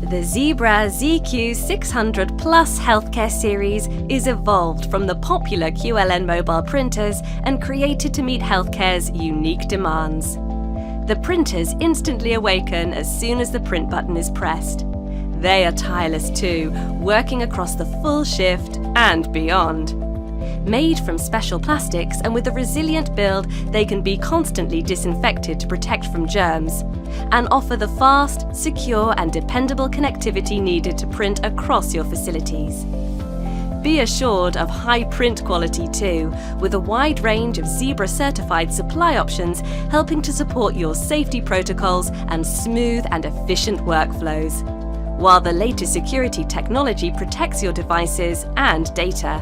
The Zebra ZQ600 Plus healthcare series is evolved from the popular QLN mobile printers and created to meet healthcare's unique demands. The printers instantly awaken as soon as the print button is pressed. They are tireless too, working across the full shift and beyond. Made from special plastics and with a resilient build, they can be constantly disinfected to protect from germs and offer the fast, secure and dependable connectivity needed to print across your facilities. Be assured of high print quality too, with a wide range of Zebra certified supply options helping to support your safety protocols and smooth and efficient workflows, while the latest security technology protects your devices and data.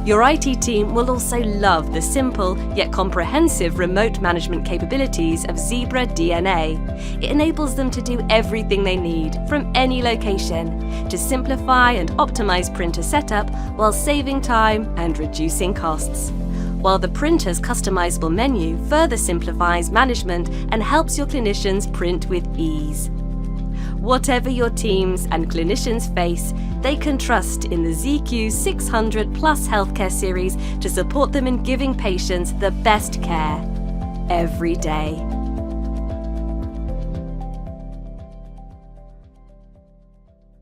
Your IT team will also love the simple yet comprehensive remote management capabilities of Zebra DNA. It enables them to do everything they need from any location to simplify and optimize printer setup while saving time and reducing costs. While the printer's customizable menu further simplifies management and helps your clinicians print with ease. Whatever your teams and clinicians face, they can trust in the ZQ600 Plus healthcare series to support them in giving patients the best care every day.